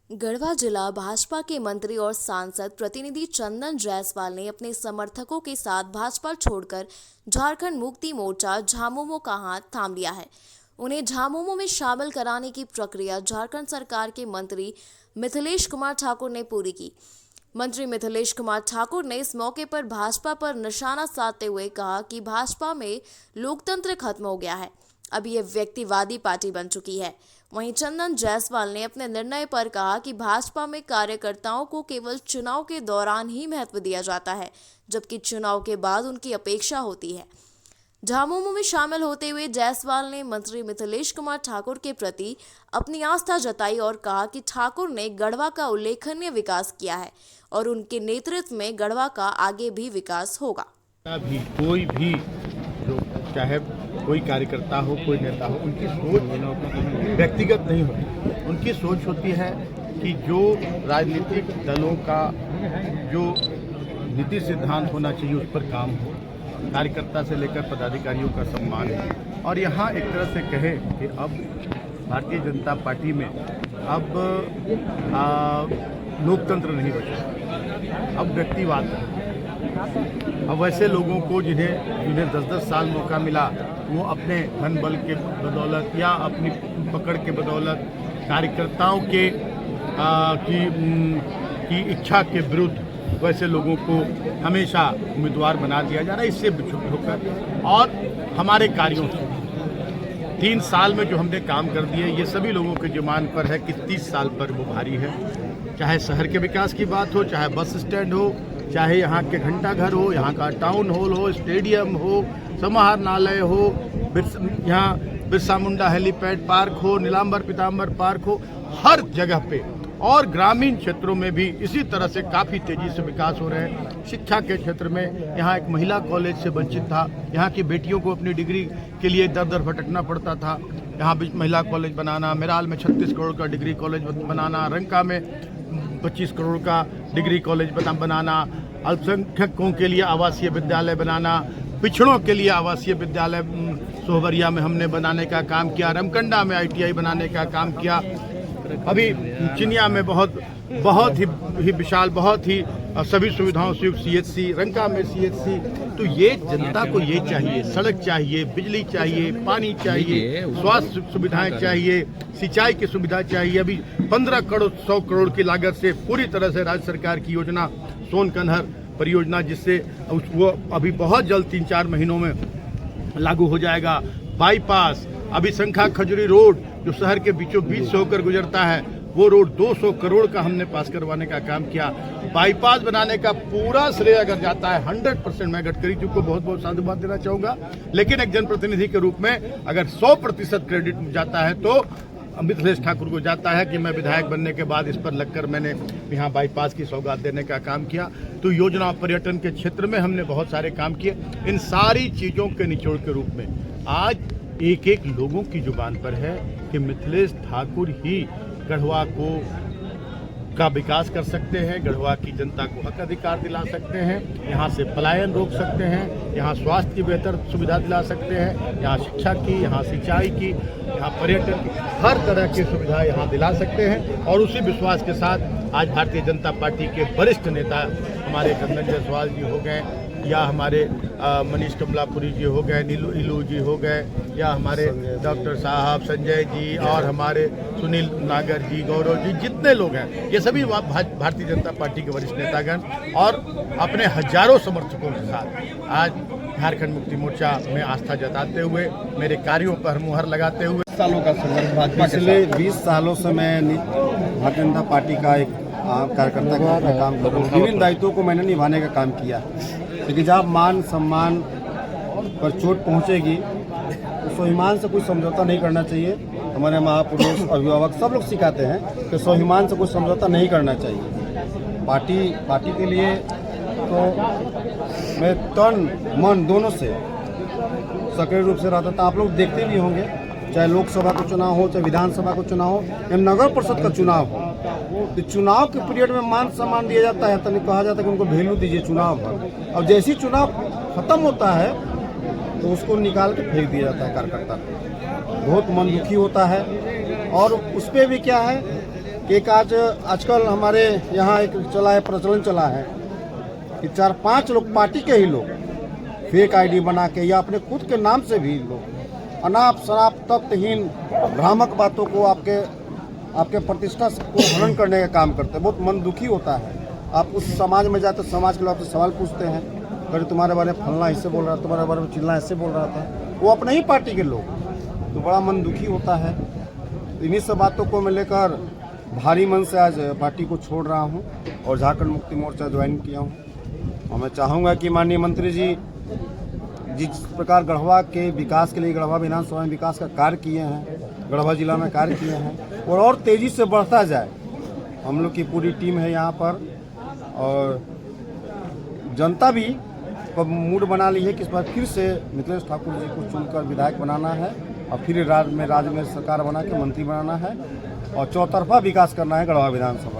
गढ़वा जिला भाजपा के मंत्री और सांसद प्रतिनिधि चंदन जायसवाल ने अपने समर्थकों के साथ भाजपा छोड़कर झारखंड मुक्ति मोर्चा झामुमो का हाथ थाम लिया है। उन्हें झामुमो में शामिल कराने की प्रक्रिया झारखंड सरकार के मंत्री मिथिलेश कुमार ठाकुर ने पूरी की। मंत्री मिथिलेश कुमार ठाकुर ने इस मौके पर भाजपा पर निशाना साधते हुए कहा कि भाजपा में लोकतंत्र खत्म हो गया है, अब ये व्यक्तिवादी पार्टी बन चुकी है। वहीं चंदन जायसवाल ने अपने निर्णय पर कहा कि भाजपा में कार्यकर्ताओं को केवल चुनाव के दौरान ही महत्व दिया जाता है, जबकि चुनाव के बाद उनकी अपेक्षा होती है। झामुमो में शामिल होते हुए जायसवाल ने मंत्री मिथिलेश कुमार ठाकुर के प्रति अपनी आस्था जताई और कहा कि ठाकुर ने गढ़वा का उल्लेखनीय विकास किया है और उनके नेतृत्व में गढ़वा का आगे भी विकास होगा। कोई भी चाहे कोई कार्यकर्ता हो, कोई नेता हो, उनकी सोच व्यक्तिगत नहीं होती। उनकी सोच होती है कि जो राजनीतिक दलों का जो नीति सिद्धांत होना चाहिए उस पर काम हो, कार्यकर्ता से लेकर पदाधिकारियों का सम्मान है। और यहाँ एक तरह से कहे कि अब भारतीय जनता पार्टी में अब लोकतंत्र नहीं बचा, अब व्यक्तिवाद है। अब वैसे लोगों को जिन्हें 10-10 साल मौका मिला, वो अपने धन बल के बदौलत या अपनी पकड़ के बदौलत कार्यकर्ताओं की इच्छा के विरुद्ध वैसे लोगों को हमेशा उम्मीदवार बना दिया जा रहा है। इससे विचलित होकर और हमारे कार्यों से 3 साल में जो हमने काम कर दिए, ये सभी लोगों के जुबान पर है कि 30 साल पर वो भारी है। चाहे शहर के विकास की बात हो, चाहे बस स्टैंड हो, चाहे यहाँ के घंटाघर हो, यहाँ का टाउन हॉल हो, स्टेडियम हो, समाहरणालय हो, यहाँ बिरसा मुंडा हेलीपैड पार्क हो, नीलांबर पीताम्बर पार्क हो, हर जगह पे और ग्रामीण क्षेत्रों में भी इसी तरह से काफ़ी तेज़ी से विकास हो रहे हैं। शिक्षा के क्षेत्र में यहाँ एक महिला कॉलेज से वंचित था, यहाँ की बेटियों को अपनी डिग्री के लिए दर दर भटकना पड़ता था। यहाँ भी महिला कॉलेज बनाना, मेराल में 36 करोड़ का डिग्री कॉलेज बनाना, रंका में 25 करोड़ का डिग्री कॉलेज बनाना, अल्पसंख्यकों के लिए आवासीय विद्यालय बनाना, पिछड़ों के लिए आवासीय विद्यालय सोहबरिया में हमने बनाने का काम किया, रमकंडा में ITI बनाने का काम किया, अभी चिनिया में बहुत ही विशाल, बहुत ही सभी सुविधाओं से युक्त CHC, रंका में CHC। तो ये जनता को ये चाहिए, सड़क चाहिए, बिजली चाहिए, पानी चाहिए, स्वास्थ्य सुविधाएं चाहिए, सिंचाई की सुविधा चाहिए। अभी 15 करोड़ 100 करोड़ की लागत से पूरी तरह से राज्य सरकार की योजना सोन कन्हर परियोजना, जिससे वो अभी बहुत जल्द 3-4 महीनों में लागू हो जाएगा। बाईपास, अभी शंखा खजुरी रोड जो शहर के बीचों बीच से होकर गुजरता है, वो रोड 200 करोड़ का हमने पास करवाने का काम किया। बाईपास बनाने का पूरा श्रेय अगर जाता है 100%, मैं गडकरी जी को बहुत बहुत साधुवाद देना चाहूँगा, लेकिन एक जनप्रतिनिधि के रूप में अगर 100% क्रेडिट जाता है तो मिथिलेश ठाकुर को जाता है कि मैं विधायक बनने के बाद इस पर लगकर मैंने यहाँ बाईपास की सौगात देने का काम किया। तो योजना पर्यटन के क्षेत्र में हमने बहुत सारे काम किए। इन सारी चीज़ों के निचोड़ के रूप में आज एक लोगों की जुबान पर है कि मिथिलेश ठाकुर ही गढ़वा का विकास कर सकते हैं, गढ़वा की जनता को हक अधिकार दिला सकते हैं, यहाँ से पलायन रोक सकते हैं, यहाँ स्वास्थ्य की बेहतर सुविधा दिला सकते हैं, यहाँ शिक्षा की, यहाँ सिंचाई की, यहाँ पर्यटन की, हर तरह की सुविधा यहाँ दिला सकते हैं। और उसी विश्वास के साथ आज भारतीय जनता पार्टी के वरिष्ठ नेता हमारे चंदन जायसवाल जी हो गए, या हमारे मनीष कमलापुरी जी हो गए, नीलू जी हो गए, या हमारे डॉक्टर साहब संजय जी और हमारे सुनील नागर जी, गौरव जी, जितने लोग हैं, ये सभी भारतीय जनता पार्टी के वरिष्ठ नेतागण और अपने हजारों समर्थकों के साथ आज झारखंड मुक्ति मोर्चा में आस्था जताते हुए, मेरे कार्यों पर मुहर लगाते हुए सालों का संघर्ष भाजपा पिछले 20 सालों से मैं भारतीय जनता पार्टी का एक कार्यकर्ता का काम कर रहा हूँ। विभिन्न दायित्वों को मैंने निभाने का काम किया, लेकिन जब मान सम्मान पर चोट पहुँचेगी तो स्वाभिमान से कोई समझौता नहीं करना चाहिए। हमारे महापुरुष, अभिभावक सब लोग सिखाते हैं कि स्वाभिमान से कोई समझौता नहीं करना चाहिए। पार्टी के लिए तो मैं तन मन दोनों से सक्रिय रूप से रहता था। आप लोग देखते भी होंगे, चाहे लोकसभा का चुनाव हो, चाहे विधानसभा का चुनाव हो, या नगर परिषद का चुनाव हो, तो चुनाव के पीरियड में मान सम्मान दिया जाता है, तो कहा जाता है कि उनको वैल्यू दीजिए चुनाव पर। और जैसे ही चुनाव खत्म होता है तो उसको निकाल के फेंक दिया जाता है कार्यकर्ता को। बहुत मन दुखी होता है। और उस पर भी क्या है कि एक आजकल हमारे यहाँ एक चला है, प्रचलन चला है कि 4-5 लोग, पार्टी के ही लोग फेक आईडी बना के या अपने खुद के नाम से भी लोग अनाप शराब तथ्यहीन भ्रामक बातों को आपके प्रतिष्ठा को हनन करने का काम करते हैं। बहुत मन दुखी होता है। आप उस समाज में जाते, समाज के लोग आपसे सवाल पूछते हैं, अरे तुम्हारे बारे में फलना इससे बोल रहा था, तुम्हारे बारे में चिल्ला इससे बोल रहा था, वो अपने ही पार्टी के लोग, तो बड़ा मन दुखी होता है। इन्हीं सब बातों को मैं लेकर भारी मन से आज पार्टी को छोड़ रहा हूं और झारखंड मुक्ति मोर्चा ज्वाइन किया हूं। और मैं चाहूँगा कि माननीय मंत्री जी जिस प्रकार गढ़वा के विकास के लिए, गढ़वा विधानसभा में विकास का कार्य किए हैं, गढ़वा जिला में कार्य किए हैं, और तेज़ी से बढ़ता जाए। हम लोग की पूरी टीम है यहाँ पर और जनता भी मूड बना ली है कि इस बार फिर से मिथिलेश ठाकुर जी को चुनकर विधायक बनाना है और फिर राज्य में सरकार बना के मंत्री बनाना है और चौतरफा विकास करना है गढ़वा विधानसभा।